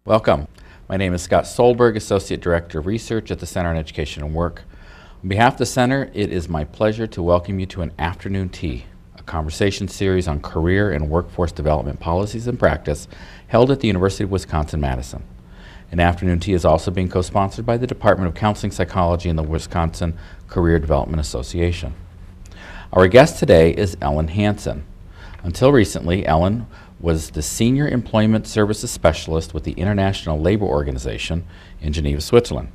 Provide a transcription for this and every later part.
Welcome. My name is Scott Solberg, Associate Director of Research at the Center on Education and Work. On behalf of the Center, it is my pleasure to welcome you to an afternoon tea, a conversation series on career and workforce development policies and practice held at the University of Wisconsin-Madison. An afternoon tea is also being co-sponsored by the Department of Counseling Psychology and the Wisconsin Career Development Association. Our guest today is Ellen Henson. Until recently, Ellen was the Senior Employment Services Specialist with the International Labor Organization in Geneva, Switzerland.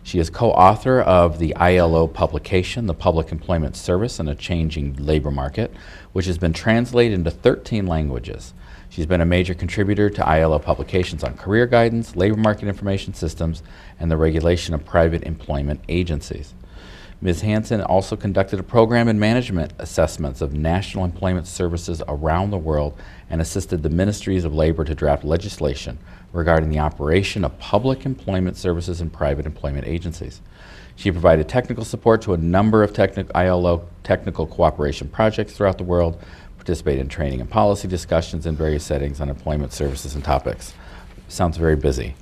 She is co-author of the ILO publication, The Public Employment Service in a Changing Labor Market, which has been translated into 13 languages. She's been a major contributor to ILO publications on career guidance, labor market information systems, and the regulation of private employment agencies. Ms. Henson also conducted a program and management assessments of national employment services around the world and assisted the ministries of labor to draft legislation regarding the operation of public employment services and private employment agencies. She provided technical support to a number of ILO technical cooperation projects throughout the world, participated in training and policy discussions in various settings on employment services and topics. Sounds very busy.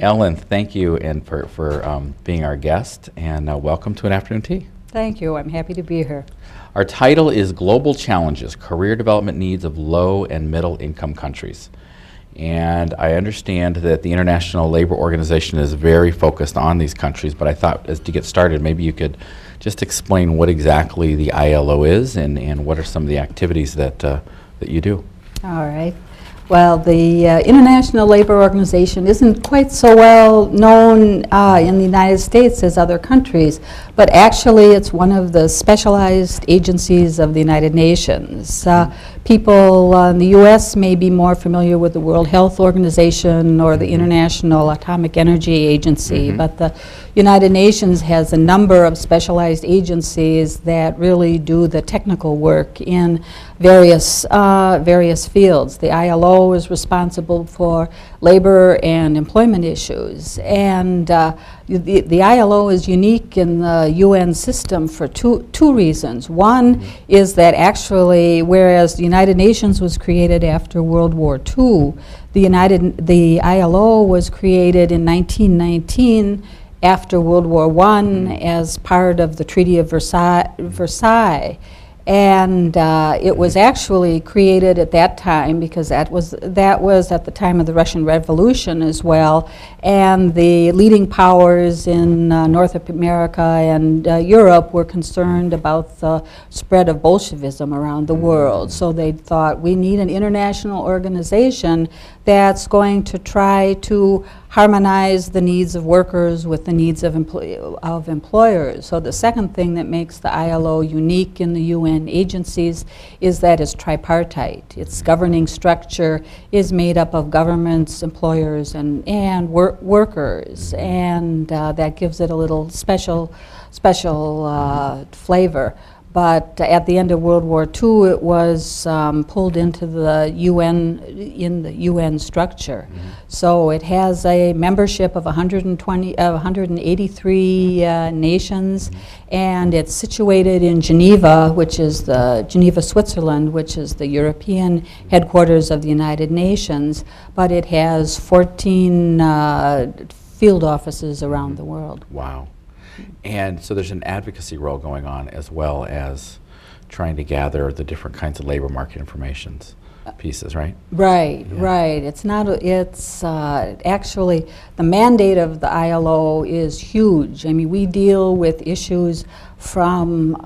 Ellen, thank you and for being our guest, and welcome to an afternoon tea. Thank you. I'm happy to be here. Our title is Global Challenges, Career Development Needs of Low and Middle Income Countries. And I understand that the International Labor Organization is very focused on these countries, but I thought as to get started, maybe you could just explain what exactly the ILO is and what are some of the activities that you do. All right. Well, the International Labor Organization isn't quite so well known in the United States as other countries, but actually it's one of the specialized agencies of the United Nations. People in the U.S. may be more familiar with the World Health Organization or the International Atomic Energy Agency, but the United Nations has a number of specialized agencies that really do the technical work in various fields. The ILO is responsible for labor and employment issues, and the ILO is unique in the UN system for two reasons. One is that actually, whereas the United Nations was created after World War II, the ILO was created in 1919 after World War I as part of the Treaty of Versailles. And it was actually created at that time because that was at the time of the Russian Revolution as well, and the leading powers in North America and Europe were concerned about the spread of Bolshevism around the world. So they thought, we need an international organization that's going to try to harmonize the needs of workers with the needs of employers. So the second thing that makes the ILO unique in the UN agencies is that it's tripartite. Its governing structure is made up of governments, employers, and workers, and that gives it a little special flavor. But at the end of World War II, it was pulled into the UN structure. So it has a membership of 183 nations, and it's situated in Geneva, Geneva, Switzerland, which is the European headquarters of the United Nations. But it has 14 field offices around the world. Wow. And so there's an advocacy role going on as well as trying to gather the different kinds of labor market informations pieces, right? Right, yeah. Right. It's actually the mandate of the ILO is huge. I mean, we deal with issues from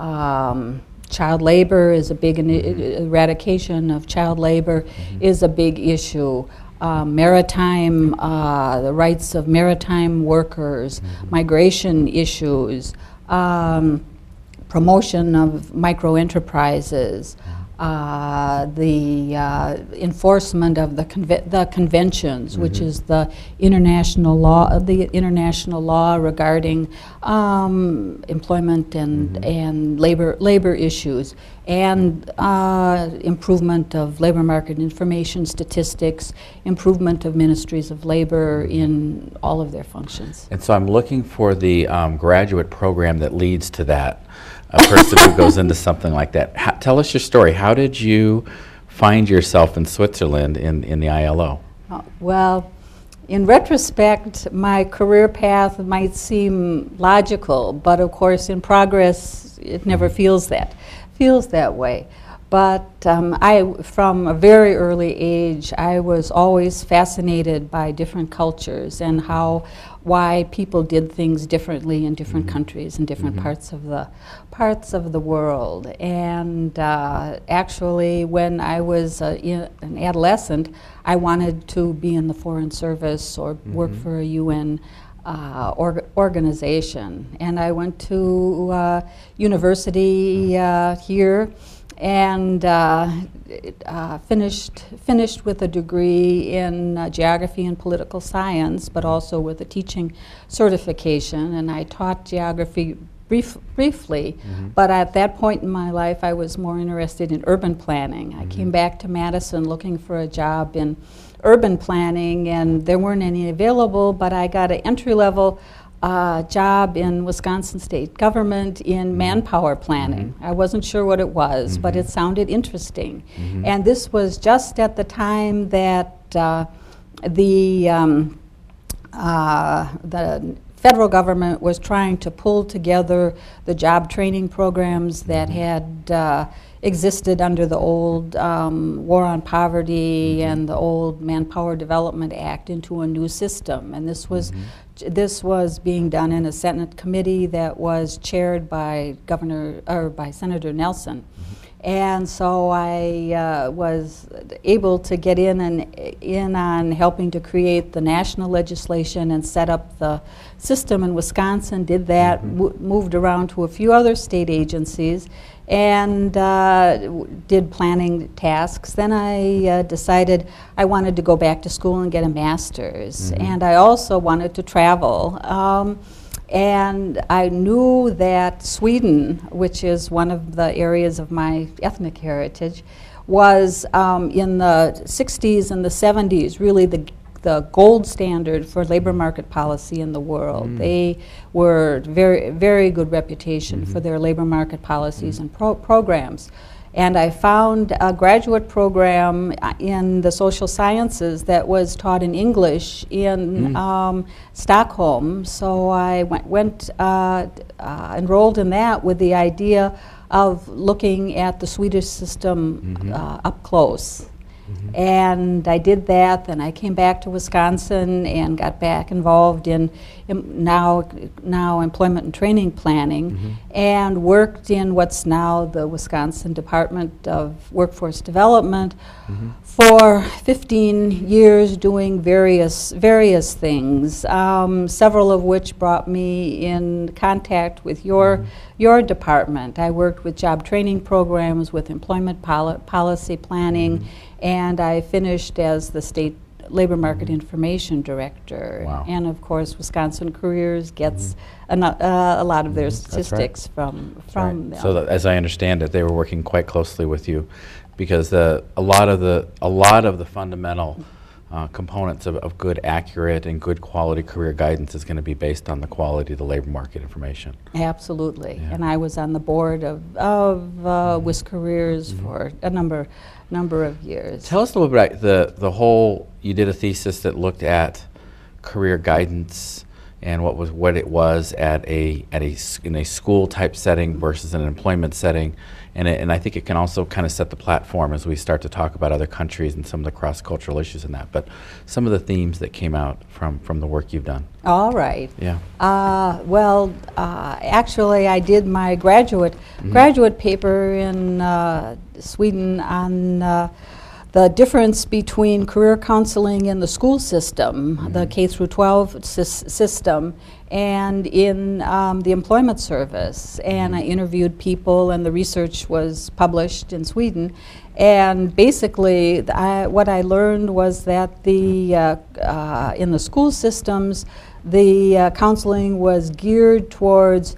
child labor is a big eradication of child labor is a big issue. Maritime, the rights of maritime workers, migration issues, promotion of micro-enterprises, the enforcement of the conventions, which is the international law regarding employment and labor issues, and improvement of labor market information statistics, improvement of ministries of labor in all of their functions. And so I'm looking for the graduate program that leads to that. A person who goes into something like that. Tell us your story. How did you find yourself in Switzerland in the ILO? Well, In retrospect, my career path might seem logical, but of course in progress it never feels that way. But from a very early age, I was always fascinated by different cultures and why people did things differently in different countries and different parts of the world. And actually, when I was an adolescent, I wanted to be in the Foreign Service or work for a UN organization. And I went to university here and finished with a degree in geography and political science, but also with a teaching certification. And I taught geography briefly, but at that point in my life I was more interested in urban planning. I came back to Madison looking for a job in urban planning, and there weren't any available, but I got an entry-level job in Wisconsin state government in manpower planning. I wasn't sure what it was, but it sounded interesting. And this was just at the time that the federal government was trying to pull together the job training programs that had existed under the old War on Poverty and the old Manpower Development Act into a new system. And this was being done in a Senate committee that was chaired by by Senator Nelson. And so I was able to get in on helping to create the national legislation and set up the system in Wisconsin, did that, moved around to a few other state agencies, and did planning tasks. Then I decided I wanted to go back to school and get a master's, and I also wanted to travel. And I knew that Sweden, which is one of the areas of my ethnic heritage, was in the 60s and the 70s really the gold standard for labor market policy in the world. They were very good reputation for their labor market policies and programs. And I found a graduate program in the social sciences that was taught in English in Stockholm. So I enrolled in that with the idea of looking at the Swedish system up close. And I did that, then I came back to Wisconsin and got back involved in now employment and training planning, and worked in what's now the Wisconsin Department of Workforce Development for 15 years, doing various things, several of which brought me in contact with your department. I worked with job training programs, with employment policy planning, and I finished as the state labor market information director. Wow. And of course, Wisconsin Careers gets a lot of their statistics from them. So that, as I understand it, they were working quite closely with you, because a lot of the fundamental components of good, accurate, and good quality career guidance is going to be based on the quality of the labor market information. Absolutely. Yeah. And I was on the board of WIS Careers for a number of years. Tell us a little bit about the whole. You did a thesis that looked at career guidance and what it was in a school type setting versus an employment setting, and I think it can also kind of set the platform as we start to talk about other countries and some of the cross-cultural issues in that. But some of the themes that came out from the work you've done. All right. Yeah. Actually, I did my graduate paper in Sweden on the difference between career counseling in the school system, the K through 12 system, and in the employment service. And I interviewed people, and the research was published in Sweden. And basically, what I learned was that in the school systems, the counseling was geared towards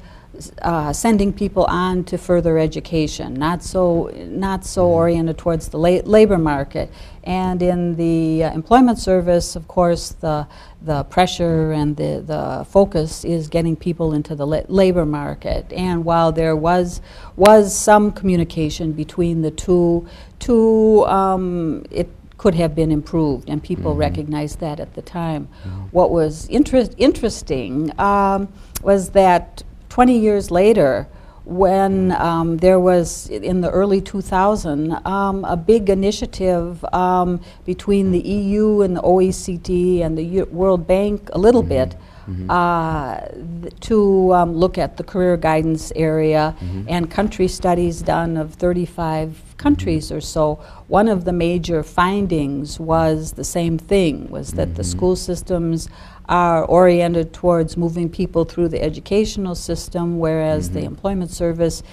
sending people on to further education, not so oriented towards the labor market. And in the employment service, of course, the pressure and the focus is getting people into the labor market. And while there was some communication between the two, it could have been improved, and people recognized that at the time. What was interesting was that 20 years later, when there was, in the early 2000s, a big initiative between the EU and the OECD and the World Bank a little bit to look at the career guidance area, and country studies done of 35 countries or so. One of the major findings was the same thing, was that the school systems are oriented towards moving people through the educational system, whereas the employment service,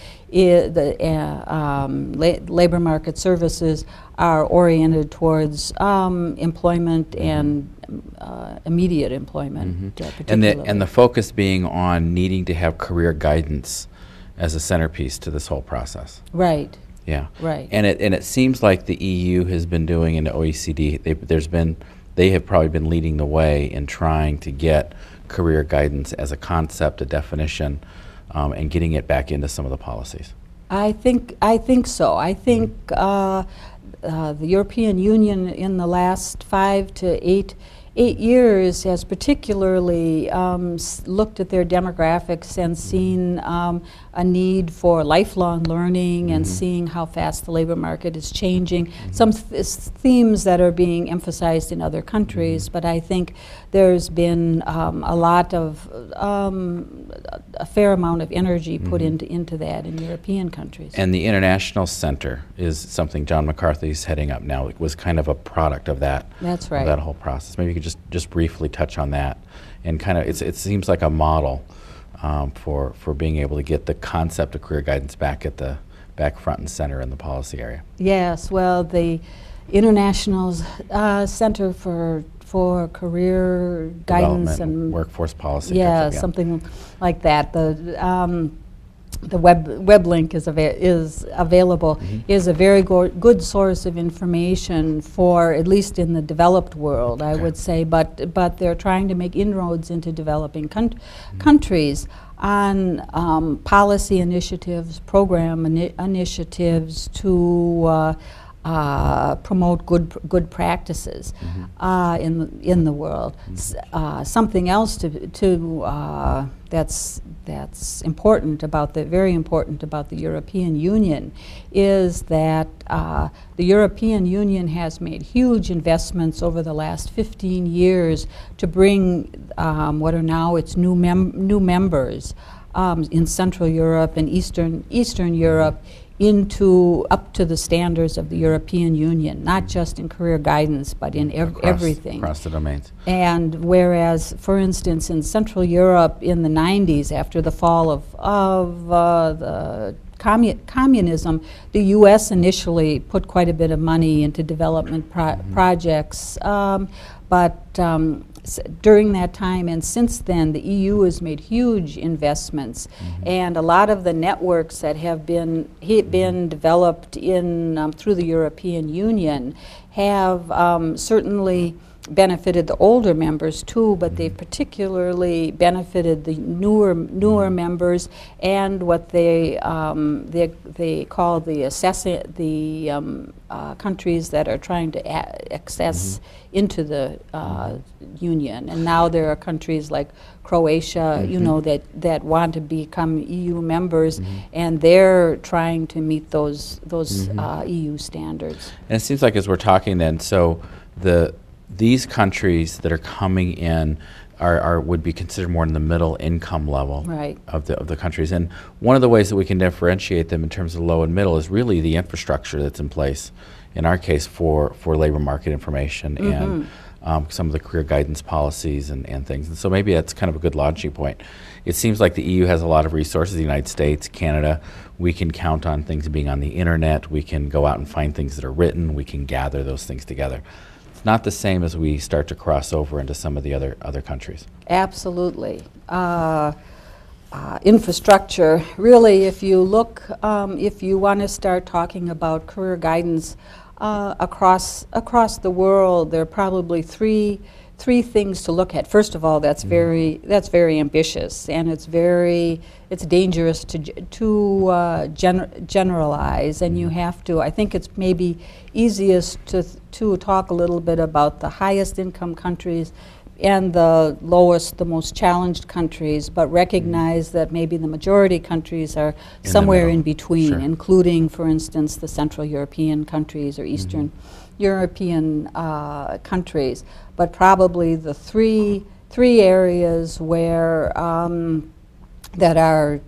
labor market services are oriented towards employment and immediate employment. And the focus being on needing to have career guidance as a centerpiece to this whole process. Right. Yeah. Right. And it seems like the EU has been doing, in the OECD, they have probably been leading the way in trying to get career guidance as a concept, a definition, and getting it back into some of the policies. I think so. I think the European Union in the last 5 to 8 years has particularly looked at their demographics and seen a need for lifelong learning and seeing how fast the labor market is changing. Some themes that are being emphasized in other countries, but I think there's been a lot of, a fair amount of energy put into that in European countries. And the International Center is something John McCarthy's heading up now. It was kind of a product of that. That's right. Of that whole process. Maybe you could just briefly touch on that, and kind of it seems like a model for being able to get the concept of career guidance back front and center in the policy area. Yes, well, the International Center for Career Guidance and Workforce Policy. Yeah, something like that. The web link is available, is a very good source of information for, at least in the developed world, I would say, but they're trying to make inroads into developing countries on policy initiatives, program initiatives to promote good practices in the world. Something else that's important about very important about the European Union is that the European Union has made huge investments over the last 15 years to bring what are now its new members in Central Europe and Eastern Europe up to the standards of the European Union, not just in career guidance, but in everything. Across the domains. And whereas, for instance, in Central Europe in the 90s, after the fall of the communism, the U.S. initially put quite a bit of money into development projects, but during that time and since then, the EU has made huge investments, and a lot of the networks that have been developed through the European Union have certainly benefited the older members too, but they've particularly benefited the newer members and what they call the countries that are trying to access into the Union. And now there are countries like Croatia, you know, that want to become EU members, and they're trying to meet those EU standards. And it seems like, as we're talking then, so these countries that are coming in would be considered more in the middle income level of the countries. And one of the ways that we can differentiate them in terms of low and middle is really the infrastructure that's in place, in our case, for labor market information and some of the career guidance policies and things. And so maybe that's kind of a good launching point. It seems like the EU has a lot of resources, the United States, Canada. We can count on things being on the internet. We can go out and find things that are written. We can gather those things together. Not the same as we start to cross over into some of the other countries. Absolutely. Infrastructure, really, if you look, if you want to start talking about career guidance across the world, there are probably three three things to look at. First of all, that's very ambitious, and it's dangerous to generalize, and you have to. I think it's maybe easiest to talk a little bit about the highest income countries and the lowest, the most challenged countries, but recognize that maybe the majority countries are somewhere in between, Sure. including, for instance, the Central European countries or Eastern European countries. But probably the three areas where that are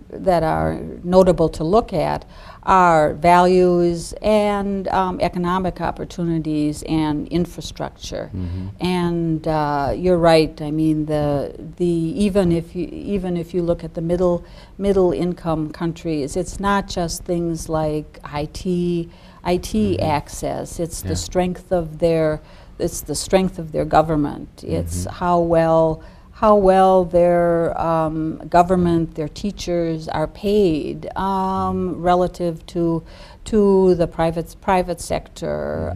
notable to look at are values and economic opportunities and infrastructure. And you're right. I mean, even if you look at the middle income countries, it's not just things like IT access. It's the strength of their government. It's how well their government, their teachers are paid relative to the private sector.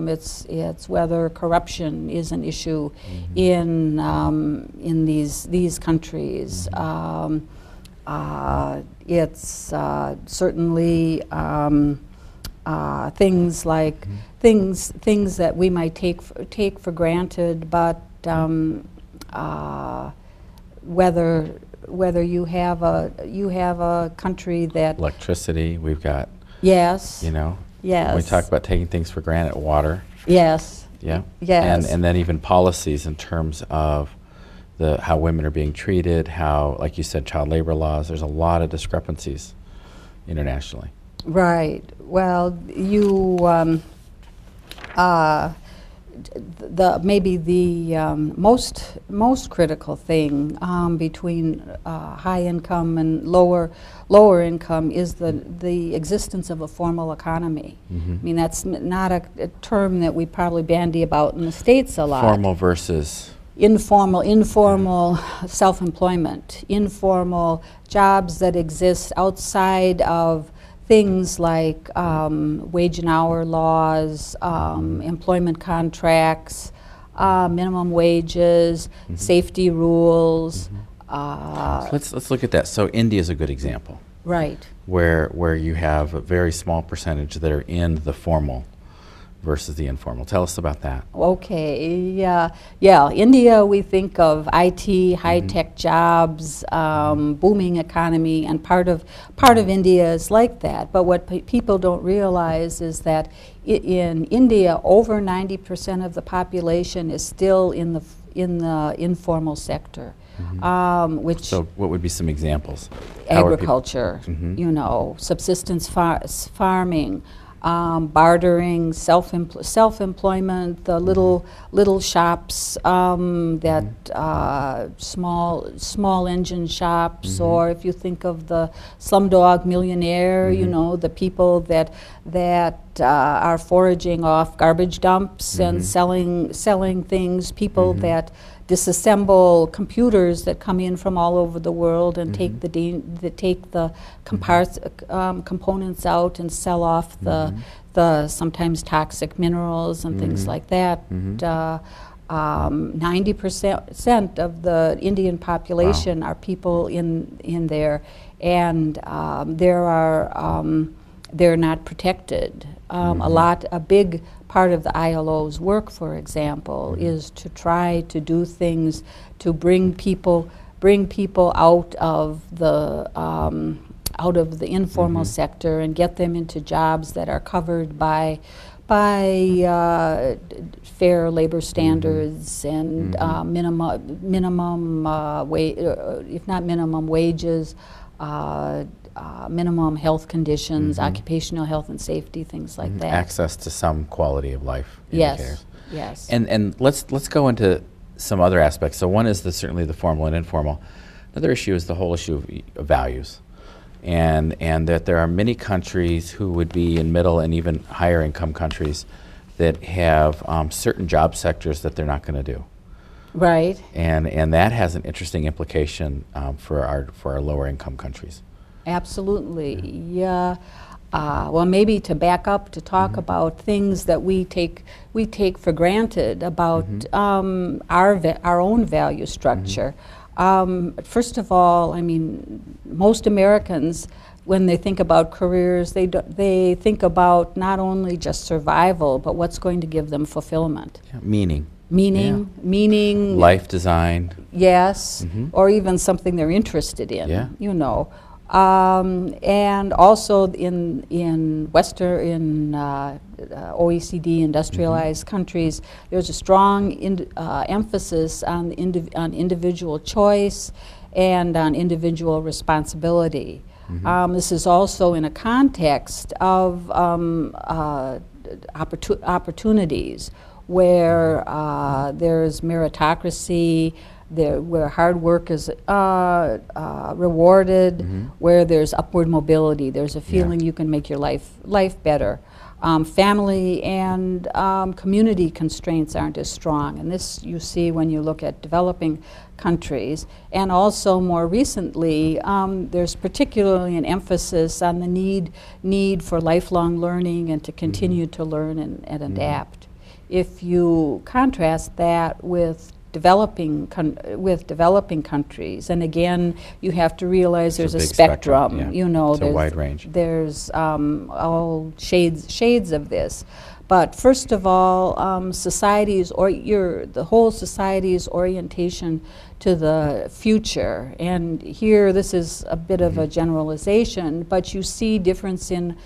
It's whether corruption is an issue in these countries. It's certainly things like things that we might take for granted, but whether you have a country that Electricity, we've got, yes, when we talk about taking things for granted, water. Yes. Yeah. Yes. And then even policies in terms of how women are being treated, how, like you said, child labor laws. There's a lot of discrepancies internationally. Right. Well, maybe the most critical thing between high income and lower income is the existence of a formal economy. I mean, that's not a term that we probably bandy about in the States a lot. Formal versus informal self-employment, informal jobs that exist outside of things like wage and hour laws, employment contracts, minimum wages, safety rules. Let's look at that. So India is a good example. Right. Where you have a very small percentage that are in the formal versus the informal. Tell us about that. Okay, yeah. India, we think of IT, high-tech jobs, booming economy, and part of India is like that. But what people don't realize is that in India, over 90% of the population is still in the informal sector. So what would be some examples? Agriculture, subsistence farming, bartering, self-employment, the little shops that small engine shops, or if you think of the Slumdog Millionaire, the people that are foraging off garbage dumps and selling things, people that disassemble computers that come in from all over the world and take the components out and sell off the sometimes toxic minerals and things like that. 90% of the Indian population are people in there, and they're not protected. A big part of the ILO's work, for example, is to try to do things to bring people out of the informal sector and get them into jobs that are covered by fair labor standards and minimum wage, if not minimum wages, minimum health conditions, occupational health and safety, things like that. Access to some quality of life indicators. Yes. And let's go into some other aspects. So one is certainly the formal and informal. Another issue is the whole issue of values, and that there are many countries who would be in middle and even higher income countries that have certain job sectors that they're not going to do. Right. And that has an interesting implication for our lower income countries. Absolutely. Yeah. well, maybe to back up to talk about things that we take for granted about our own value structure. First of all, I mean, most Americans, when they think about careers, they think about not only just survival, but what's going to give them fulfillment. Yeah, meaning. Meaning. Life design. Yes, or even something they're interested in. Yeah. You know. And also in OECD industrialized countries, there's a strong emphasis on individual choice and on individual responsibility. This is also in a context of opportunities where there's meritocracy, where hard work is rewarded, where there's upward mobility. There's a feeling you can make your life better. Family and community constraints aren't as strong, and this you see when you look at developing countries. And also more recently, there's particularly an emphasis on the need for lifelong learning and to continue to learn and adapt. If you contrast that with developing countries, and again, you have to realize there's a spectrum. Yeah. You know, it's a wide range. There's all shades of this. But first of all, the whole society's orientation to the future. And here, this is a bit of a generalization, but you see difference in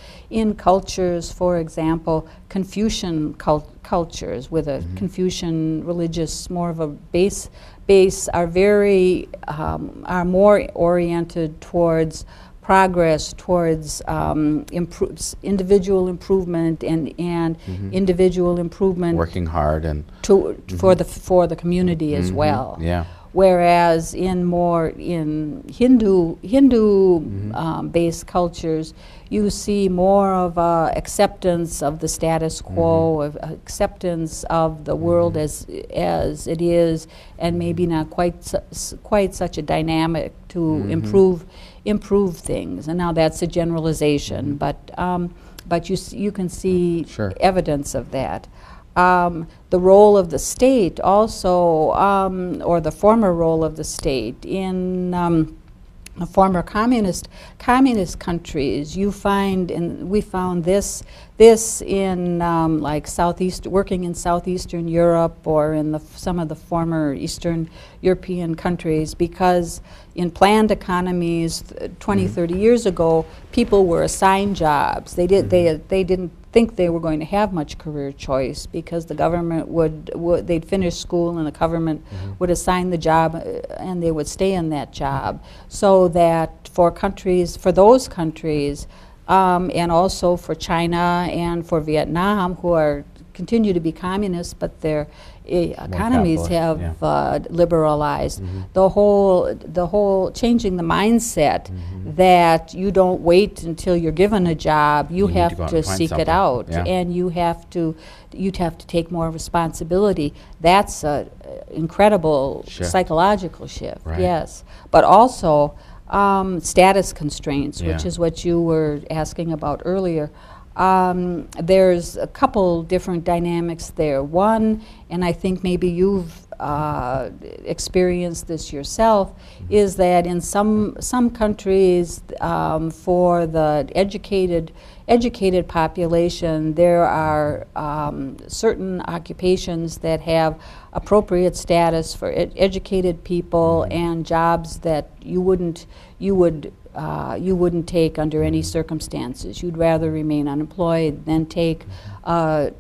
cultures. For example, Confucian cultures with a Confucian religious, more of a base are more oriented towards progress, towards individual improvement and individual improvement, working hard and for the community as well. Yeah. Whereas in Hindu based cultures, you see more of acceptance of the status quo, of acceptance of the world as it is, and maybe not quite such a dynamic to improve things. And now that's a generalization, but you can see evidence of that. The role of the state also, or the former role of the state in former communist countries, we found this in like working in southeastern Europe or in some of the former Eastern European countries, because in planned economies 20, 30 years ago, people were assigned jobs. They didn't think they were going to have much career choice, because the government they'd finish school and the government would assign the job and they would stay in that job. So that for those countries, and also for China and for Vietnam, who continue to be communist, but their economies have liberalized. The whole changing the mindset that you don't wait until you're given a job. You have to seek it out, and you'd have to take more responsibility. That's an incredible psychological shift. Right. Yes, but also status constraints, which is what you were asking about earlier. There's a couple different dynamics there. One, and I think maybe you've experienced this yourself, is that in some countries, for the educated population, there are certain occupations that have appropriate status for educated people and jobs that you wouldn't take under any circumstances. You'd rather remain unemployed than take a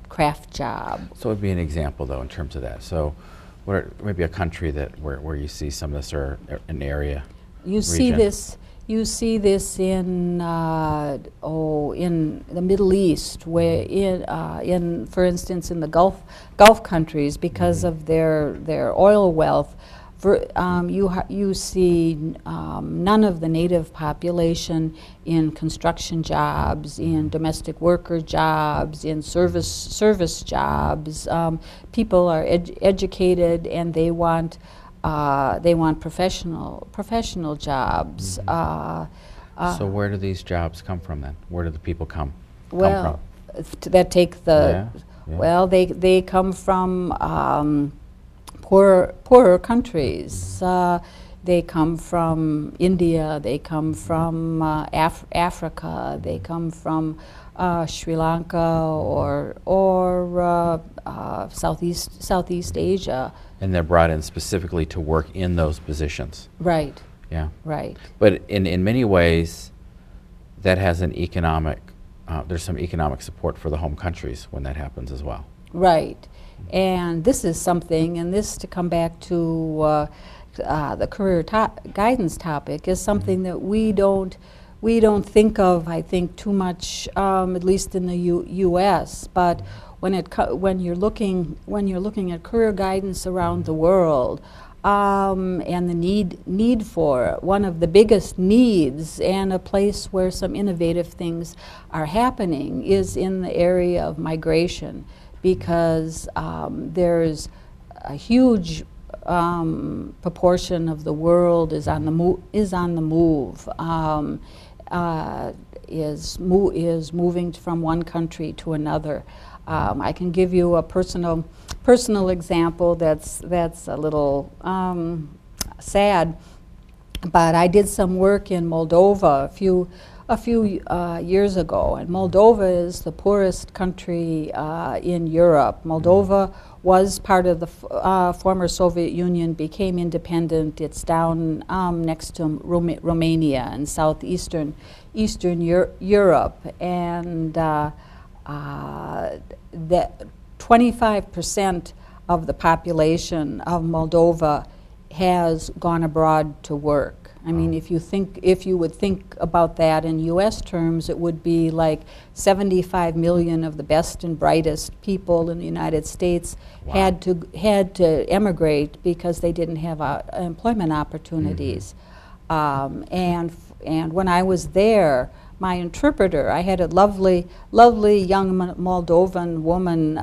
craft job. So it would be an example, though, in terms of that. So maybe a country where you see some of this, or an area, region. You see this in the Middle East, where for instance, in the Gulf countries, because of their oil wealth. You see none of the native population in construction jobs, in domestic worker jobs, in service jobs. People are educated, and they want professional jobs. So where do these jobs come from then? Where do the people come Well, from? that take the, Yeah. well, they come from poorer countries. They come from India, they come from Africa, they come from Sri Lanka or Southeast Asia. And they're brought in specifically to work in those positions. Right, Yeah. right. But in many ways, that has an economic, there's some economic support for the home countries when that happens as well. Right. And this is something, and this, to come back to the career guidance topic, is something that we don't think of, I think, too much, at least in the U.S. But when you're looking at career guidance around the world, and the need for it, one of the biggest needs, and a place where some innovative things are happening, is in the area of migration, because there's a huge proportion of the world is on the move, is moving from one country to another. I can give you a personal example that's a little sad, but I did some work in Moldova a few years ago, and Moldova is the poorest country in Europe. Moldova was part of the former Soviet Union, became independent. It's down next to Romania and southeastern Europe, and that 25% of the population of Moldova has gone abroad to work. I mean, if you would think about that in U.S. terms, it would be like 75 million of the best and brightest people in the United States had to emigrate because they didn't have employment opportunities. And when I was there, my interpreter, I had a lovely young Moldovan woman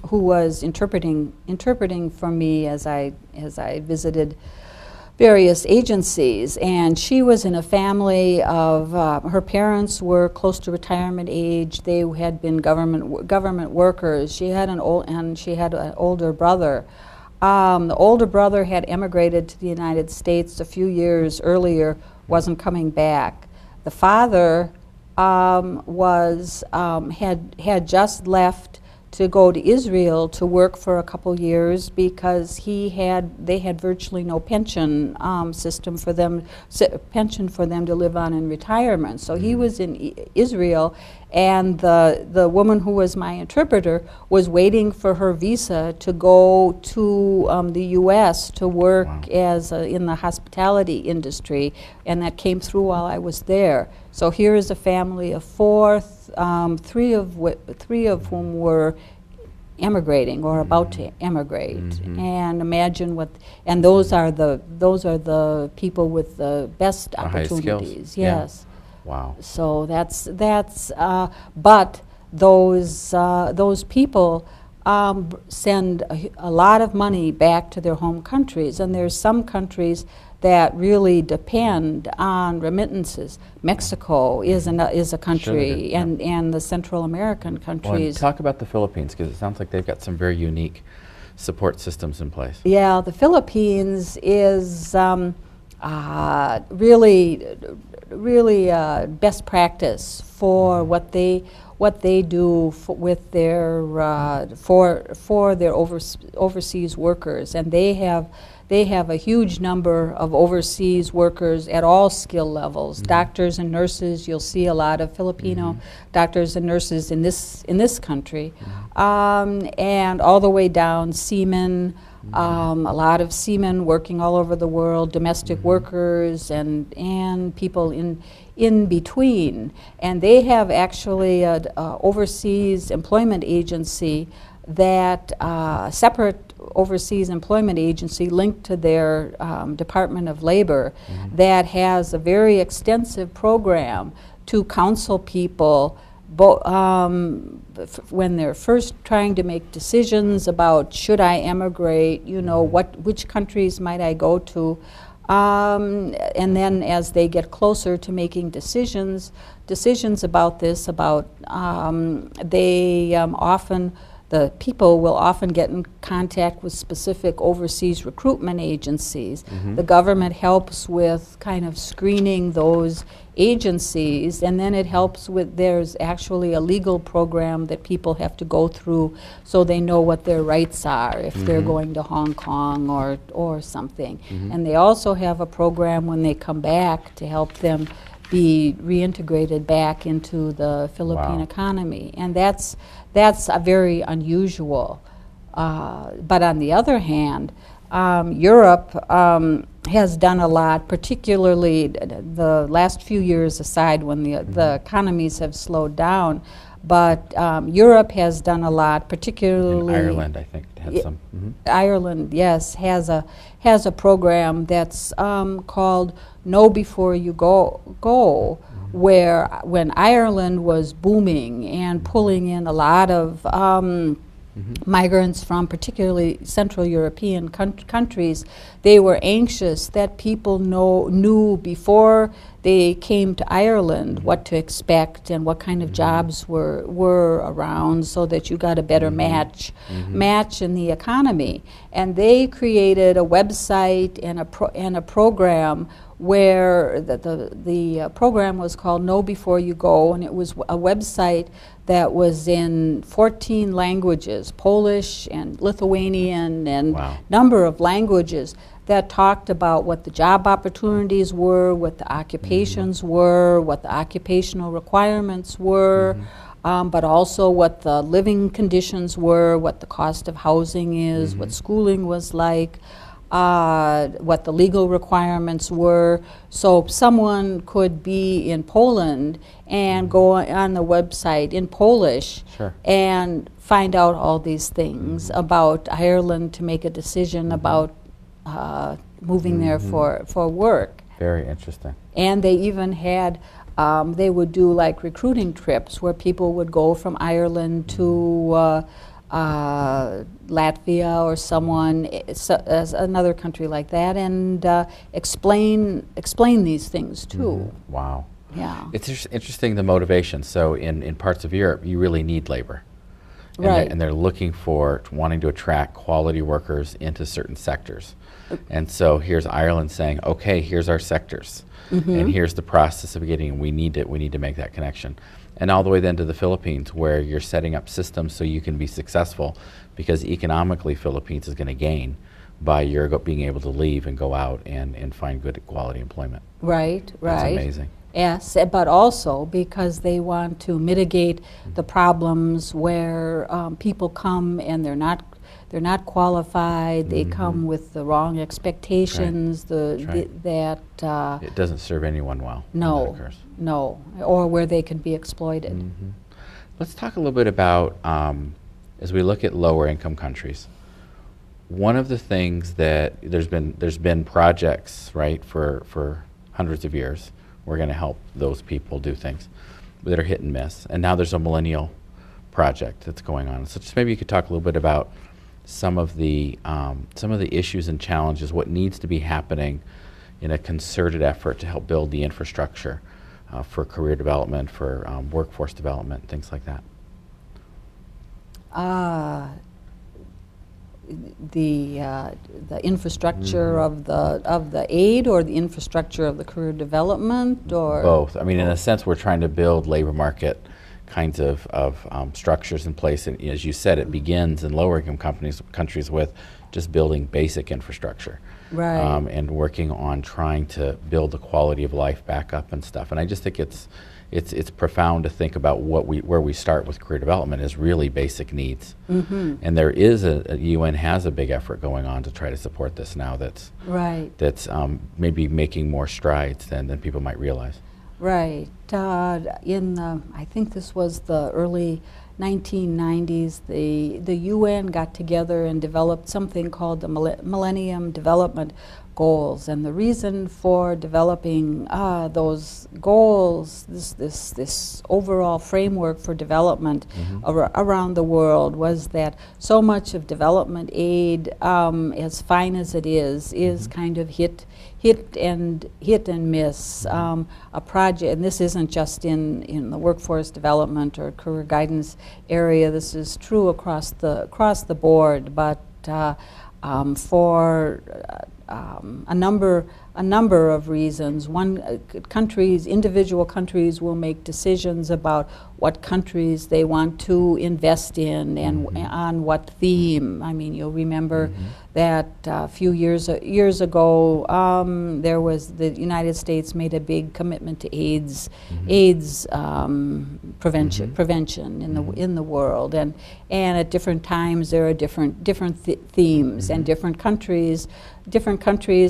who was interpreting for me as I visited various agencies, and she was in a family of her parents were close to retirement age. They had been government workers. She had an older brother. The older brother had emigrated to the United States a few years earlier, wasn't coming back. The father had just left to go to Israel to work for a couple years because they had virtually no pension system for them, pension for them to live on in retirement. So he was in Israel, and the woman who was my interpreter was waiting for her visa to go to the U.S. to work as in the hospitality industry, and that came through while I was there. So here is a family of four, three of whom were emigrating or about to emigrate, and imagine and those are the people with the best opportunities. Yes. Yeah. Wow. So that's but those people send a lot of money back to their home countries, and there's some countries that really depend on remittances. Mexico is a country, Sure, and the Central American countries. Well, talk about the Philippines, because it sounds like they've got some very unique support systems in place. Yeah, the Philippines is really best practice for what they do with their for their overseas workers, and they have a huge number of overseas workers at all skill levels. Doctors and nurses, you'll see a lot of Filipino doctors and nurses in this country, and all the way down seamen. A lot of seamen working all over the world, domestic workers, and people in between. And they have actually an overseas employment agency, that separate overseas employment agency linked to their Department of Labor, that has a very extensive program to counsel people when they're first trying to make decisions about, should I emigrate, which countries might I go to, And then as they get closer to making decisions about this, the people will often get in contact with specific overseas recruitment agencies. Mm-hmm. The government helps with kind of screening those agencies, and then it helps with, there's actually a legal program that people have to go through so they know what their rights are if they're going to Hong Kong or something. And they also have a program when they come back to help them be reintegrated back into the Philippine economy. And that's a very unusual. But on the other hand, Europe has done a lot, particularly the last few years aside when the economies have slowed down. But Europe has done a lot, particularly And Ireland, I think, had some. Ireland, yes, has a program that's called Know Before You Go, where when Ireland was booming and pulling in a lot of migrants from particularly Central European countries, they were anxious that people knew before they came to Ireland what to expect and what kind of jobs were around, so that you got a better match in the economy. And they created a website and a program where the program was called Know Before You Go, and it was a website that was in 14 languages, Polish and Lithuanian and number of languages, that talked about what the job opportunities were, what the occupations were, what the occupational requirements were, but also what the living conditions were, what the cost of housing is, what schooling was like, what the legal requirements were. So someone could be in Poland and go on the website in Polish and find out all these things about Ireland to make a decision about moving there for work. Very interesting. And they even had, they would do like recruiting trips where people would go from Ireland to Latvia or someone, another country like that, and explain these things too. Wow. Yeah. It's interesting, the motivation. So in parts of Europe, you really need labor. And they're looking for, wanting to attract quality workers into certain sectors. And so here's Ireland saying, okay, here's our sectors. And here's the process of getting, we need to make that connection. And all the way then to the Philippines, where you're setting up systems so you can be successful, because economically Philippines is going to gain by your being able to leave and go out and find good quality employment. Right. That's amazing. Yes, but also because they want to mitigate the problems where people come and they're not qualified. They come with the wrong expectations. That it doesn't serve anyone well. No, or where they can be exploited. Let's talk a little bit about as we look at lower income countries. One of the things that there's been projects, right, for hundreds of years. We're going to help those people do things that are hit and miss. And now there's a millennial project that's going on. So just maybe you could talk a little bit about some of the issues and challenges, what needs to be happening in a concerted effort to help build the infrastructure for career development, for workforce development, things like that. The infrastructure of the aid, or the infrastructure of the career development, or both. I mean, in a sense, we're trying to build labor market kinds of structures in place, and as you said, it begins in lower income countries with just building basic infrastructure, and working on trying to build the quality of life back up and stuff. And I just think it's profound to think about where we start with career development is really basic needs. And there is a UN has a big effort going on to try to support this now. That's maybe making more strides than people might realize. Right. I think this was the early 1990s, the UN got together and developed something called the Millennium Development goals. And the reason for developing those goals, this overall framework for development around the world, was that so much of development aid, as fine as it is kind of hit and miss. A project, and this isn't just in the workforce development or career guidance area. This is true across the board, but for a number of reasons. One, individual countries will make decisions about what countries they want to invest in and on what theme. I mean, you'll remember that a few years ago, there was the United States made a big commitment to AIDS prevention in the world, and at different times there are different themes, and different countries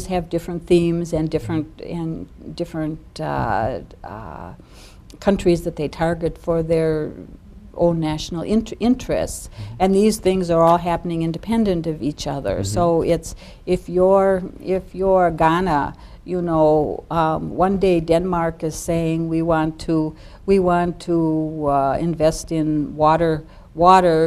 have different themes and different countries that they target for their own national interests, and these things are all happening independent of each other. So it's if you're Ghana, you know, one day Denmark is saying we want to invest in water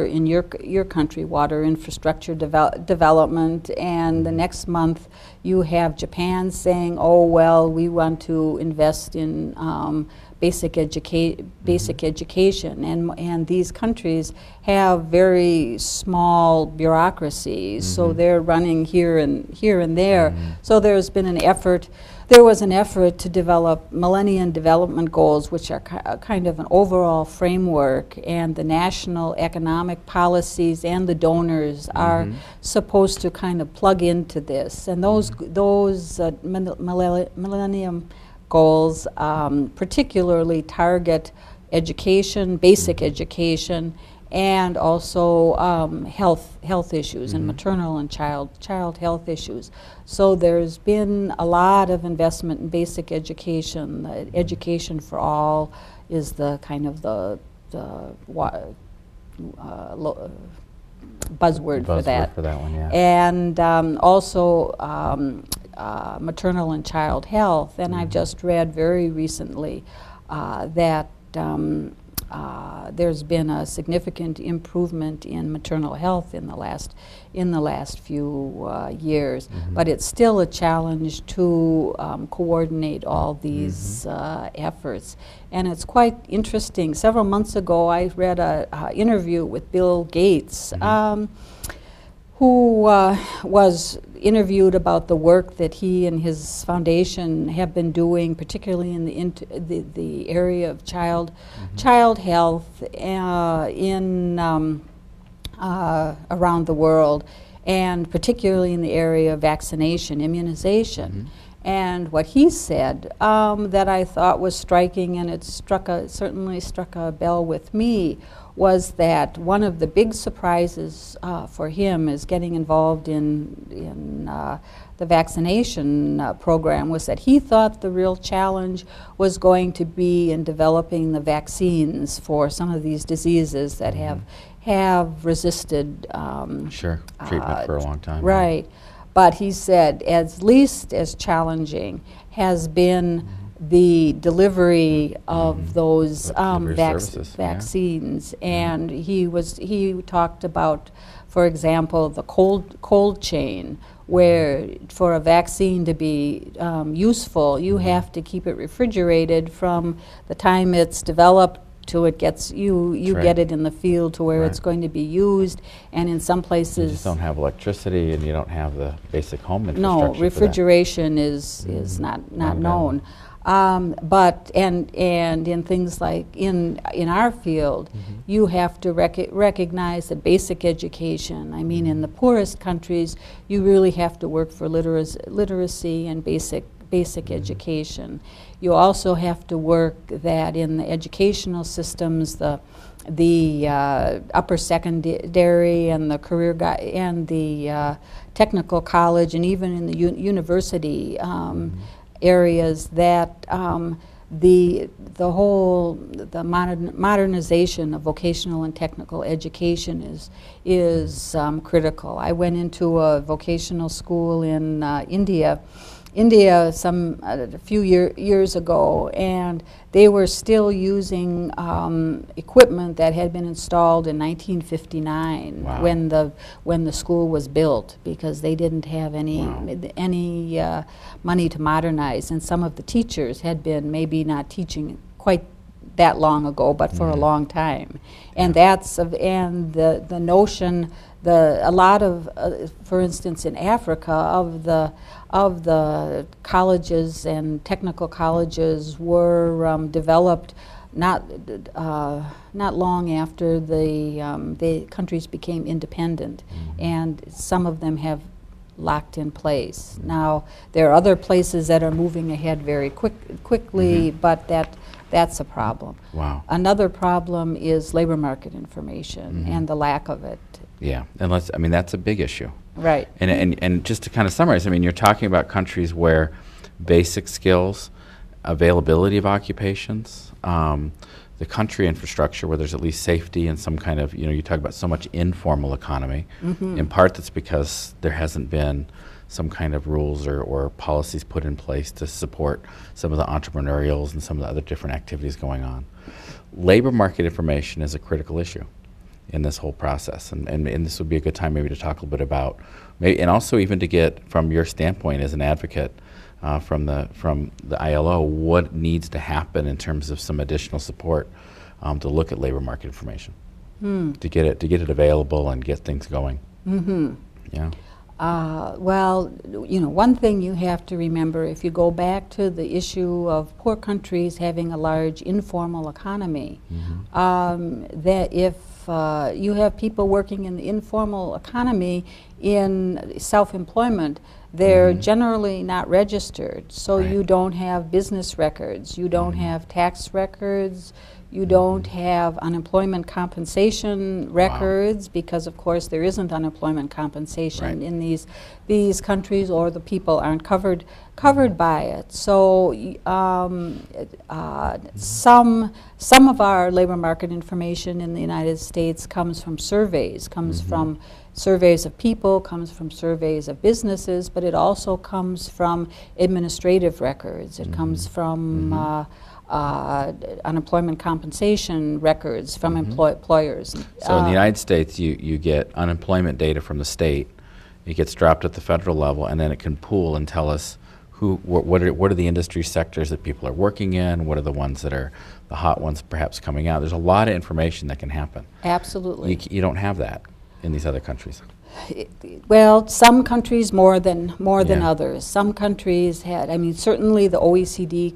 in your country, water infrastructure development, and the next month you have Japan saying, oh well, we want to invest in basic education, and these countries have very small bureaucracies, so they're running here and there. So there was an effort to develop Millennium Development Goals, which are kind of an overall framework, and the national economic policies and the donors are supposed to kind of plug into this. And those Millennium Goals particularly target education, basic education, and also health issues and maternal and child health issues. So there's been a lot of investment in basic education. Education for all is the kind of the buzzword for that. For that one, yeah. And also maternal and child health. And I've just read very recently that there's been a significant improvement in maternal health in the last few years, but it's still a challenge to coordinate all these efforts. And it's quite interesting. Several months ago, I read an interview with Bill Gates, who was interviewed about the work that he and his foundation have been doing, particularly in the area of child health around the world, and particularly in the area of vaccination, immunization. And what he said that I thought was striking, and it certainly struck a bell with me, was that one of the big surprises for him is getting involved in the vaccination program was that he thought the real challenge was going to be in developing the vaccines for some of these diseases that have resisted treatment for a long time. Right. But he said at least as challenging has been the delivery of those vaccines, and he talked about, for example, the cold chain, where for a vaccine to be useful, you have to keep it refrigerated from the time it's developed to it gets you get it in the field to where it's going to be used, and in some places you just don't have electricity and you don't have the basic home infrastructure. No, refrigeration is not known. But in things like in our field, you have to recognize that basic education. I mean, in the poorest countries, you really have to work for literacy and basic education. You also have to work that in the educational systems, the upper secondary and the career and the technical college, and even in the university areas, that modernization of vocational and technical education is critical. I went into a vocational school in India a few years ago, and they were still using equipment that had been installed in 1959. Wow. when the school was built, because they didn't have any money to modernize, and some of the teachers had been maybe not teaching quite that long ago, but for a long time. And the notion, a lot of, for instance, in Africa, of the colleges and technical colleges were developed not long after the countries became independent, and some of them have locked in place. Now, there are other places that are moving ahead very quickly, but that's a problem. Wow. Another problem is labor market information and the lack of it. Yeah, and that's a big issue. Right. And just to kind of summarize, I mean, you're talking about countries where basic skills, availability of occupations, the country infrastructure where there's at least safety and some kind of, you talk about so much informal economy. In part that's because there hasn't been some kind of rules or policies put in place to support some of the entrepreneurials and some of the other different activities going on. Labor market information is a critical issue in this whole process, and this would be a good time maybe to talk a little bit about, and also even to get from your standpoint as an advocate from the ILO, what needs to happen in terms of some additional support to look at labor market information, to get it available and get things going. Yeah. Well, one thing you have to remember, if you go back to the issue of poor countries having a large informal economy, that if you have people working in the informal economy in self-employment, they're generally not registered, so you don't have business records, you don't have tax records, you don't have unemployment compensation records, because of course there isn't unemployment compensation in these countries, or the people aren't covered by it. So some of our labor market information in the United States comes from surveys, comes from surveys of people, comes from surveys of businesses, but it also comes from administrative records. It comes from unemployment compensation records from employers. So in the United States, you get unemployment data from the state. It gets dropped at the federal level, and then it can pool and tell us what are the industry sectors that people are working in, what are the ones that are the hot ones perhaps coming out. There's a lot of information that can happen. Absolutely. You don't have that in these other countries. Well, some countries more than others. Some countries had, certainly the OECD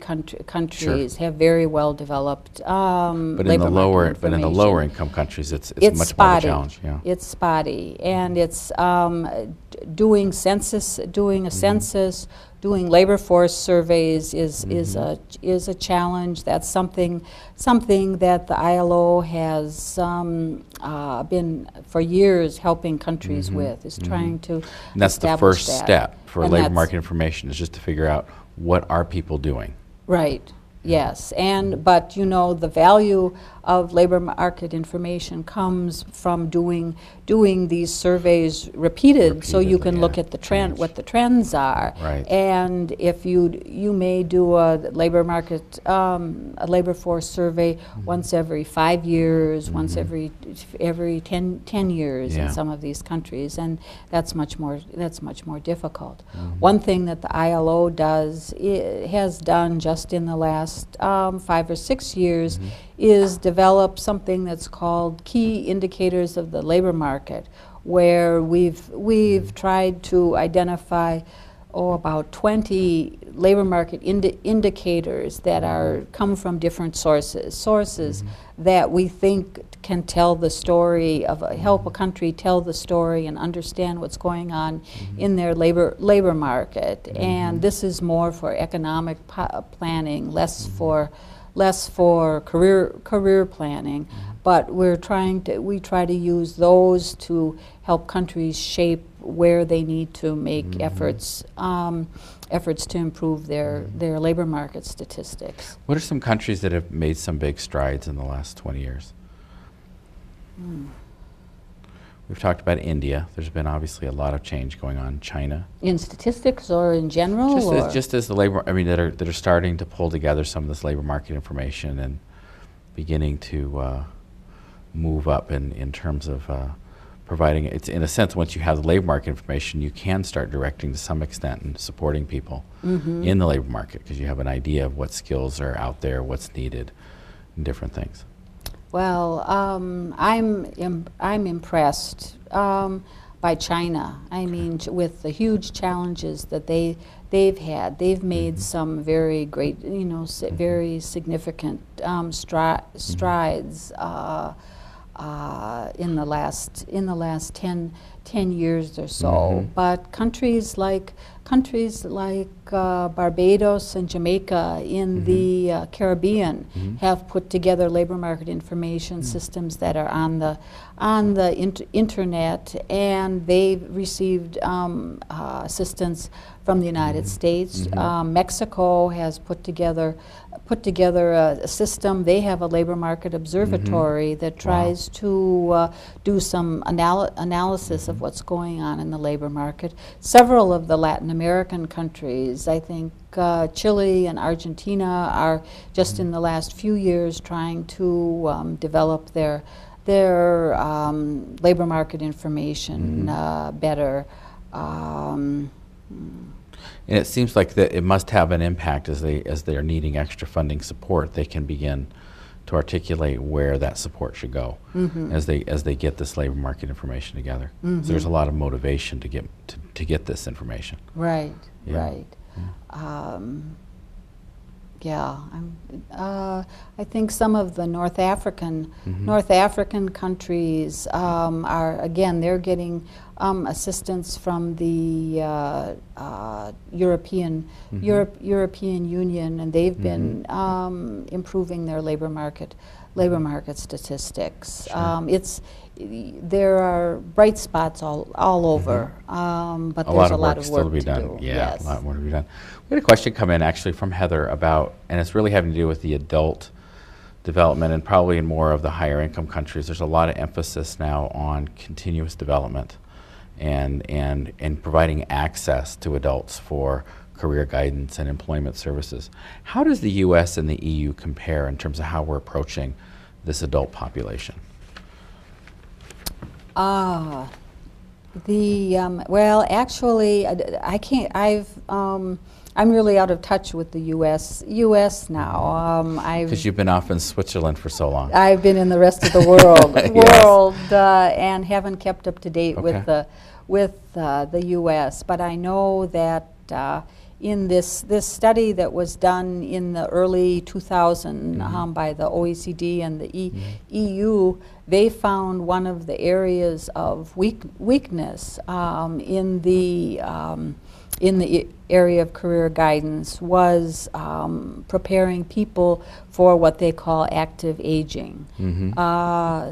countries have very well developed but in the lower income countries, it's much spotty. more of a challenge. Yeah. It's spotty, and it's doing a census, doing labor force surveys is a challenge. That's something that the ILO has been for years helping countries with, is trying to And that's the first step for And labor that's- market information, is just to figure out what are people doing. Right. Yes, but the value of labor market information comes from doing these surveys repeated, so you can look at the trend, what the trends are. Right. And if you may do a labor market, a labor force survey once every 5 years, once every 10 years in some of these countries, and that's much more difficult. One thing that the ILO has done just in the last 5 or 6 years is develop something that's called key indicators of the labor market, where we've tried to identify about 20 labor market indicators that come from different sources that we think can tell the story help a country tell the story and understand what's going on in their labor market. And this is more for economic planning, less for career planning. But we try to use those to help countries shape where they need to make efforts to improve their labor market statistics. What are some countries that have made some big strides in the last 20 years? We've talked about India. There's been obviously a lot of change going on. China. In statistics or in general? Just as the labor, I mean, that are starting to pull together some of this labor market information and beginning to move up in terms of providing, it's in a sense, once you have the labor market information, you can start directing to some extent and supporting people in the labor market because you have an idea of what skills are out there, what's needed, and different things. Well, I'm impressed by China. I mean, with the huge challenges that they've had, they've made some very great, very significant strides in the last 10 years or so. But countries like Barbados and Jamaica in the Caribbean have put together labor market information systems that are on the internet, and they've received assistance from the United States. Mexico has put together a system. They have a labor market observatory that tries to do some analysis of what's going on in the labor market. Several of the Latin American countries, I think Chile and Argentina, are just in the last few years trying to develop their labor market information better. And it seems like that it must have an impact as they are needing extra funding support. They can begin to articulate where that support should go as they get this labor market information together. So there's a lot of motivation to get this information. Right. Yeah. Right. I think some of the North African countries are, again, they're getting assistance from the European Union, and they've been improving their labor market statistics. Sure. There are bright spots all over, but there's a lot of work still to be done. do. Yeah, Yes. a lot more to be done. We had a question come in actually from Heather about, and it's really having to do with the adult development, and probably in more of the higher income countries. There's a lot of emphasis now on continuous development and providing access to adults for career guidance and employment services. How does the U.S. and the EU compare in terms of how we're approaching this adult population? Well, actually, I can't. I'm really out of touch with the U.S. now. Because you've been off in Switzerland for so long. I've been in the rest of the world, and haven't kept up to date with the U.S. But I know that in this study that was done in the early 2000s by the OECD and the EU, they found one of the areas of weakness in the area of career guidance was preparing people for what they call active aging.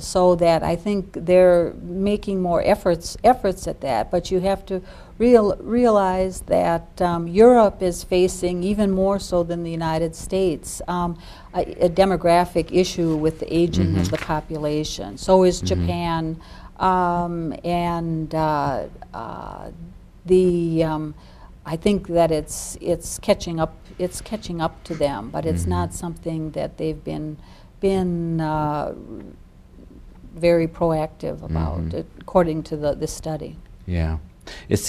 So that I think they're making more efforts at that, but you have to realize that Europe is facing, even more so than the United States, a demographic issue with the aging of the population. So is Japan, I think that it's catching up. It's catching up to them, but it's not something that they've been very proactive about, according to this study. Yeah, it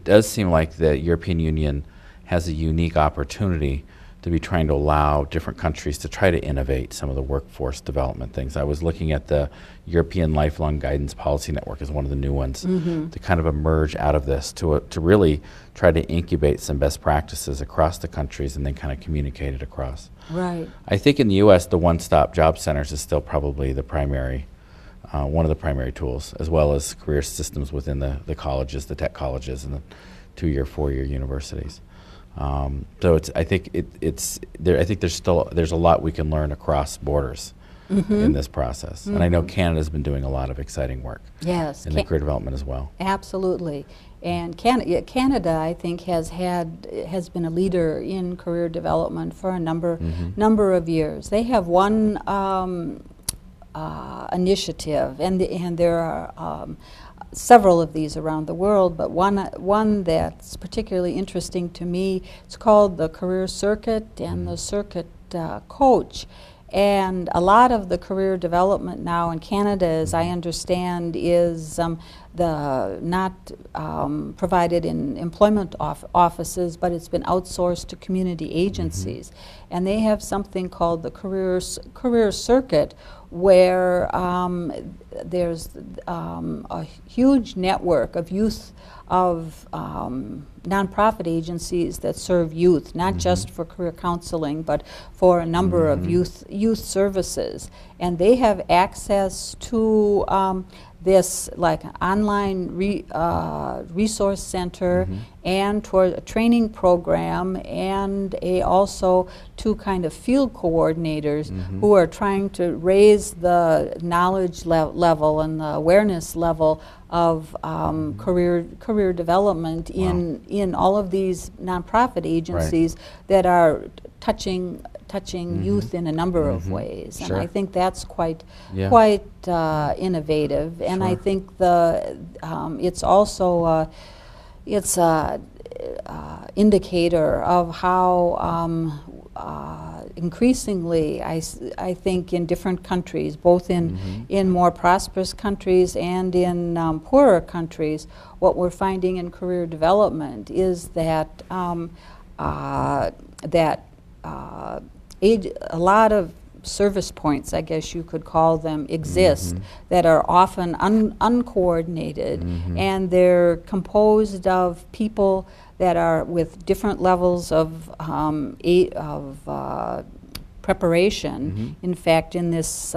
does seem like the European Union has a unique opportunity to be trying to allow different countries to try to innovate some of the workforce development things. I was looking at the European Lifelong Guidance Policy Network as one of the new ones to kind of emerge out of this, to really try to incubate some best practices across the countries and then kind of communicate it across. Right. I think in the U.S. the one-stop job centers is still probably the primary, one of the primary tools, as well as career systems within the colleges, the tech colleges, and the 2-year, 4-year universities. So I think there's a lot we can learn across borders in this process. And I know Canada's been doing a lot of exciting work Yes. in the career development as well. Absolutely. And Canada, I think, has been a leader in career development for a number of years. They have one initiative, and there are several of these around the world, but one that's particularly interesting to me, it's called the Career Circuit and the Circuit Coach. And a lot of the career development now in Canada, as I understand, is not provided in employment offices, but it's been outsourced to community agencies. And they have something called the Career Circuit, where there's a huge network of youth nonprofit agencies that serve youth, not just for career counseling, but for a number of youth services. And they have access to this like online resource center and toward a training program, and also two kind of field coordinators who are trying to raise the knowledge level and the awareness level of career development in all of these nonprofit agencies that are touching youth in a number of ways. Sure. And I think that's quite innovative. And I think it's also it's a indicator of how increasingly I think in different countries, both in more prosperous countries and in poorer countries, what we're finding in career development is that a lot of service points, I guess you could call them, exist that are often uncoordinated, and they're composed of people that are with different levels of preparation. In fact, in this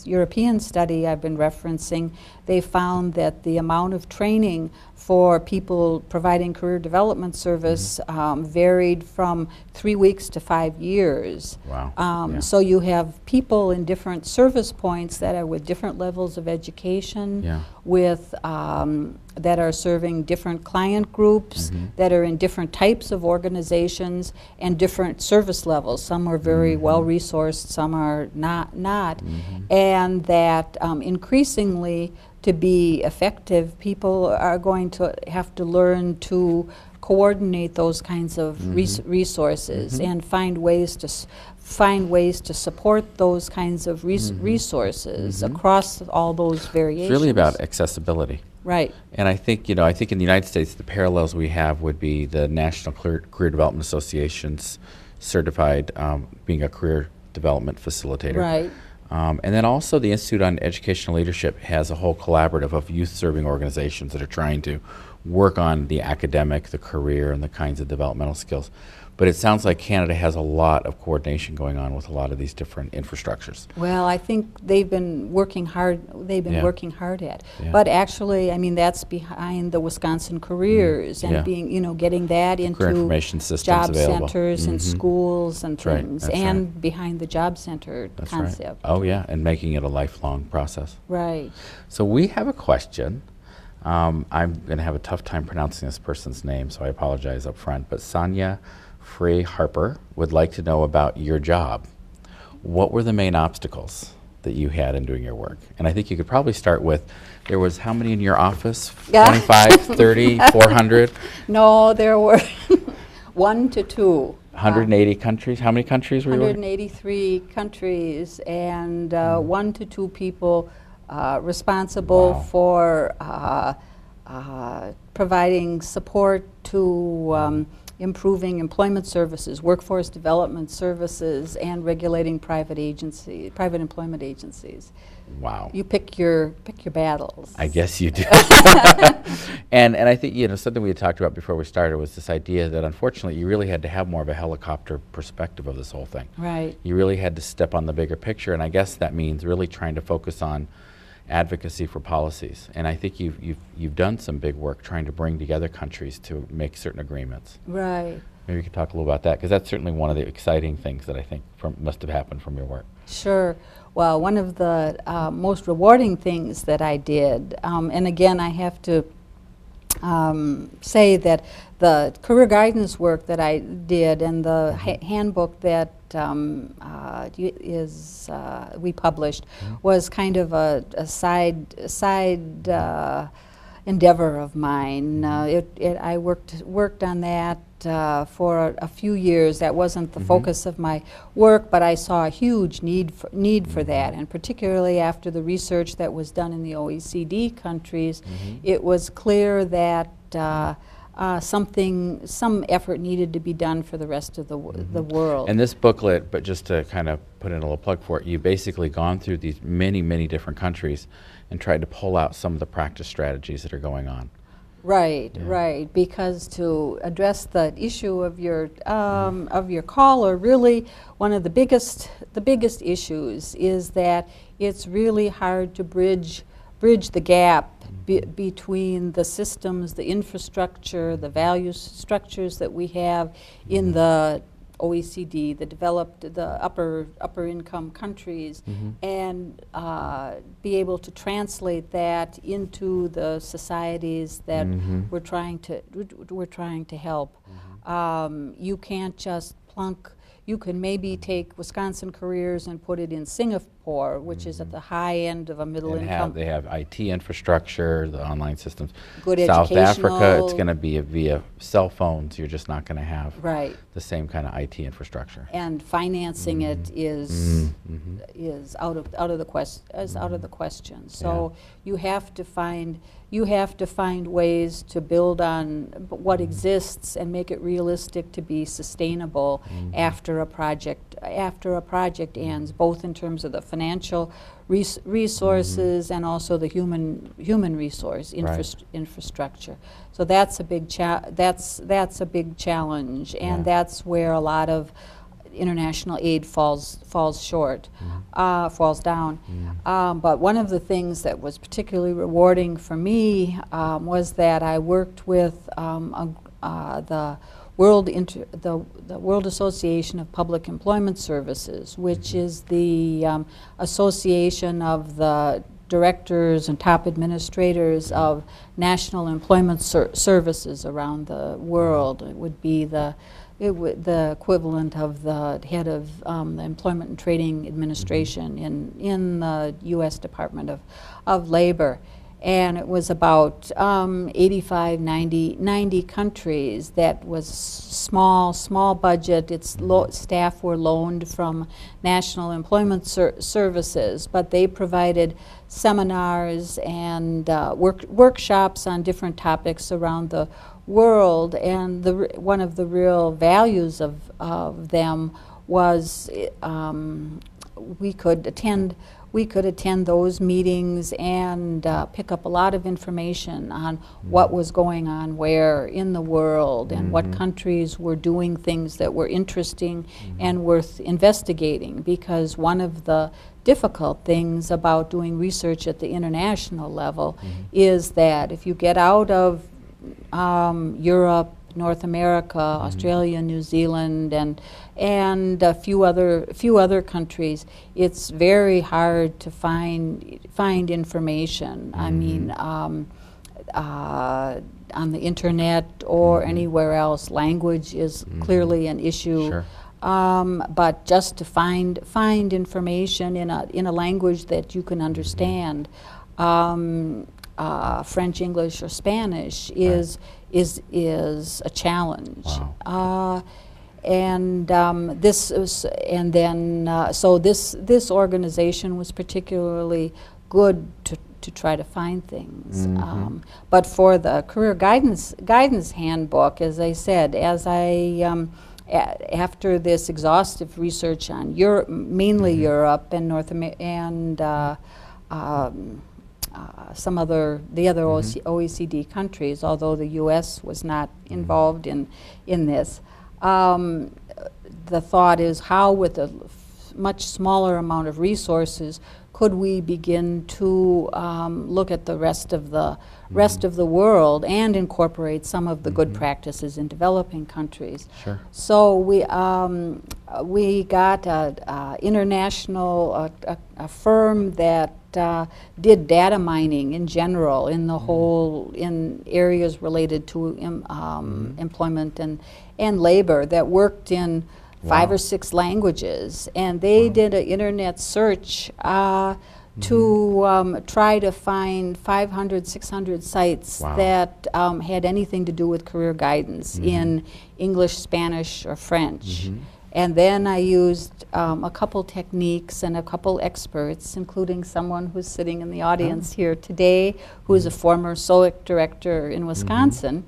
European study I've been referencing, they found that the amount of training for people providing career development service varied from 3 weeks to 5 years. Wow. So you have people in different service points that are with different levels of education, with that are serving different client groups, that are in different types of organizations and different service levels. Some are very well resourced, some are not. And that increasingly, to be effective, people are going to have to learn to coordinate those kinds of resources and find ways to support those kinds of resources across all those variations. It's really about accessibility. Right. And I think, in the United States, the parallels we have would be the National Career Development Association's certified being a career development facilitator. Right. And then also the Institute on Educational Leadership has a whole collaborative of youth-serving organizations that are trying to work on the academic, the career, and the kinds of developmental skills. But it sounds like Canada has a lot of coordination going on with a lot of these different infrastructures. Well, I think they've been working hard. They've been working hard at. But actually, I mean, that's behind the Wisconsin Careers and being, getting that into career information systems job available. centers and schools and Right, things, that's and right. behind the job center That's concept. right. Oh, yeah, and making it a lifelong process. Right. So we have a question. I'm going to have a tough time pronouncing this person's name, so I apologize up front. But Sonia Frey Harper would like to know about your job. What were the main obstacles that you had in doing your work? And I think you could probably start with, there was how many in your office? 25, 30, 400? No, there were 1 to 2. 180 countries? How many countries were you in? 183 countries, and 1 to 2 people responsible for providing support to improving employment services, workforce development services, and regulating private employment agencies. Wow. You pick your battles. I guess you do. and I think, something we had talked about before we started was this idea that unfortunately you really had to have more of a helicopter perspective of this whole thing. Right. You really had to step on the bigger picture, and I guess that means really trying to focus on advocacy for policies. And I think you've done some big work trying to bring together countries to make certain agreements. Right. Maybe you could talk a little about that, because that's certainly one of the exciting things that I think must have happened from your work. Sure. Well, one of the most rewarding things that I did, and again, I have to say that the career guidance work that I did and the handbook that we published was kind of a side endeavor of mine. I worked on that for a few years. That wasn't the focus of my work, but I saw a huge need for that, and particularly after the research that was done in the OECD countries, it was clear that some effort needed to be done for the rest of the world. And this booklet, but just to kind of put in a little plug for it, you've basically gone through these many different countries and tried to pull out some of the practice strategies that are going on. Right, right. Because to address the issue of your caller, really one of the biggest issues is that it's really hard to bridge the gap between the systems, the infrastructure, the value structures that we have in the OECD, the upper income countries, and be able to translate that into the societies that we're trying to help. You can't just plunk. You can maybe take Wisconsin Careers and put it in Singapore, which is at the high end of a middle income. They have IT infrastructure, the online systems. Good South educational. Africa, it's going to be via cell phones. You're just not going to have Right. the same kind of IT infrastructure. And financing it is out of the question. So you have to find ways to build on what exists and make it realistic to be sustainable after a project ends, both in terms of the financial resources and also the human resource infrastructure. So that's a big that's a big challenge, and that's where a lot of international aid falls short, falls down. But one of the things that was particularly rewarding for me was that I worked with the World Association of Public Employment Services, which is the association of the directors and top administrators of national employment services around the world. It would be the equivalent of the head of the Employment and Trading Administration in the U.S. Department of Labor. And it was about 85, 90 countries. That was small budget. Its staff were loaned from National Employment Services, but they provided seminars and workshops on different topics around the world. And one of the real values of them was we could attend those meetings and pick up a lot of information on what was going on where in the world and what countries were doing things that were interesting and worth investigating. Because one of the difficult things about doing research at the international level is that if you get out of Europe, North America, Australia, New Zealand, and a few other countries, it's very hard to find information. I mean, on the internet or anywhere else, language is clearly an issue. Sure. But just to find information in a language that you can understand, French, English, or Spanish is a challenge. Wow. So this organization was particularly good to try to find things. But for the career guidance handbook, as I said, after this exhaustive research on Europe, mainly Europe and North America and the other OECD countries, although the U.S. was not involved in this. The thought is how, with a much smaller amount of resources, could we begin to look at the rest of the world and incorporate some of the good practices in developing countries. Sure. So we got a firm that did data mining in general in the whole, in areas related to employment and labor, that worked in 5 or 6 languages, and they did an internet search to try to find 500, 600 sites that had anything to do with career guidance in English, Spanish, or French. And then I used a couple techniques and a couple experts, including someone who's sitting in the audience here today, who is a former SOIC director in Wisconsin,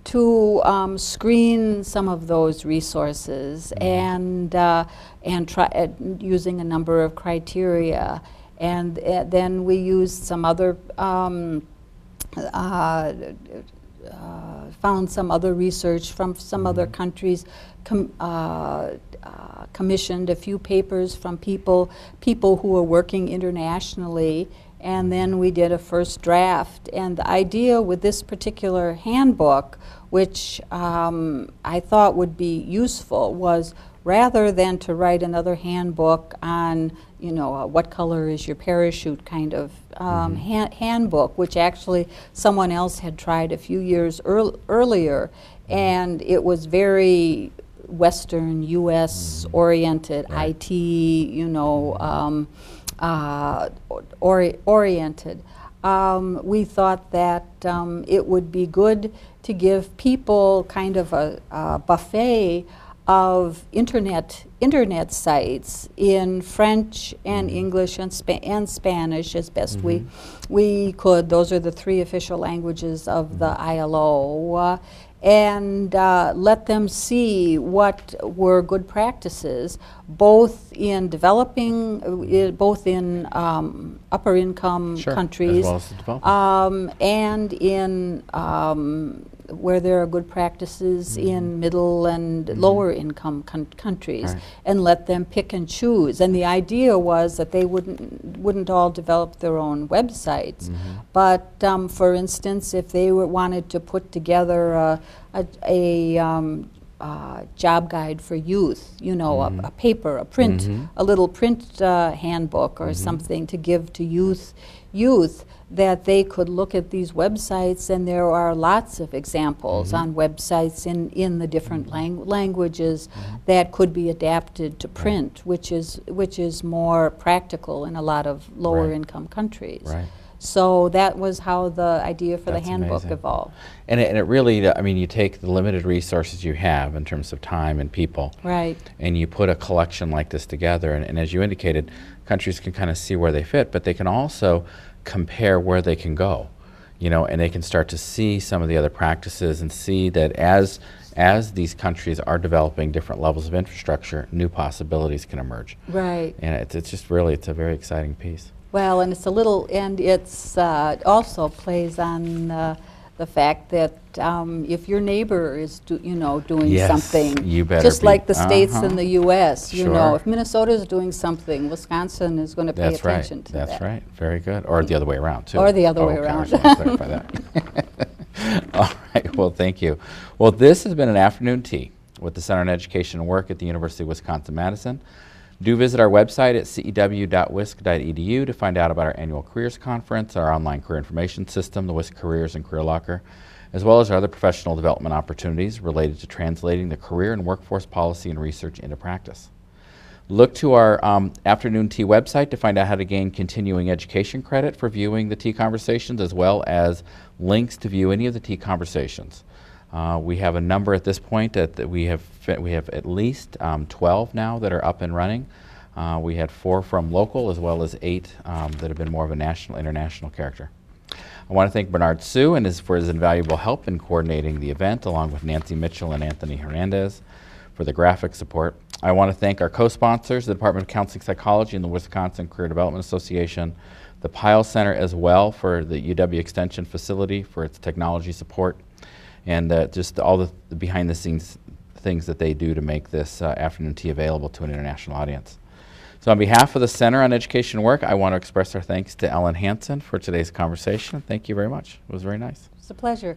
to screen some of those resources and try using a number of criteria. And then we used some other found some other research from some other countries, commissioned a few papers from people who were working internationally, and then we did a first draft. And the idea with this particular handbook, which I thought would be useful, was rather than to write another handbook on, you know, what color is your parachute kind of handbook, which actually someone else had tried a few years earlier, and it was very Western, U.S. oriented, IT, you know, oriented. We thought that it would be good to give people kind of a buffet of internet sites in French and English and Spanish as best we could. Those are the 3 official languages of the ILO. And let them see what were good practices, both in developing, both in upper income countries, as well as the developing. and in where there are good practices in middle and lower income countries, and let them pick and choose. And the idea was that they wouldn't all develop their own websites, but for instance, if they wanted to put together a job guide for youth, you know, a paper, a print, a little print handbook or something to give to youth, that they could look at these websites, and there are lots of examples on websites in the different languages that could be adapted to print, which is more practical in a lot of lower income countries. So that was how the idea for the handbook evolved. And it really, I mean, you take the limited resources you have in terms of time and people, and you put a collection like this together, and as you indicated, countries can kind of see where they fit, but they can also compare where they can go, you know, and they can start to see some of the other practices and see that as these countries are developing different levels of infrastructure, new possibilities can emerge. And it's just really, it's a very exciting piece. Well, and it's a little, and it's also plays on the fact that if your neighbor is, doing something, you better just be, like the states in the U.S., you know, Sure. if Minnesota is doing something, Wisconsin is going to pay attention to that. That's right. Very good. Or the other way around, too. Or the other way around. I want to clarify that. All right. Well, thank you. Well, this has been an afternoon tea with the Center on Education and Work at the University of Wisconsin-Madison. Do visit our website at cew.wisc.edu to find out about our annual careers conference, our online career information system, the WISC Careers and Career Locker, as well as our other professional development opportunities related to translating the career and workforce policy and research into practice. Look to our afternoon tea website to find out how to gain continuing education credit for viewing the tea conversations, as well as links to view any of the tea conversations. We have a number at this point that we have at least 12 now that are up and running. We had 4 from local, as well as 8 that have been more of a national, international character. I want to thank Bernard Sue for his invaluable help in coordinating the event, along with Nancy Mitchell and Anthony Hernandez for the graphic support. I want to thank our co-sponsors, the Department of Counseling Psychology and the Wisconsin Career Development Association, the Pyle Center as well for the UW Extension facility for its technology support, and just all the behind-the-scenes things that they do to make this afternoon tea available to an international audience. So on behalf of the Center on Education and Work, I want to express our thanks to Ellen Henson for today's conversation. Thank you very much. It was very nice. It's a pleasure.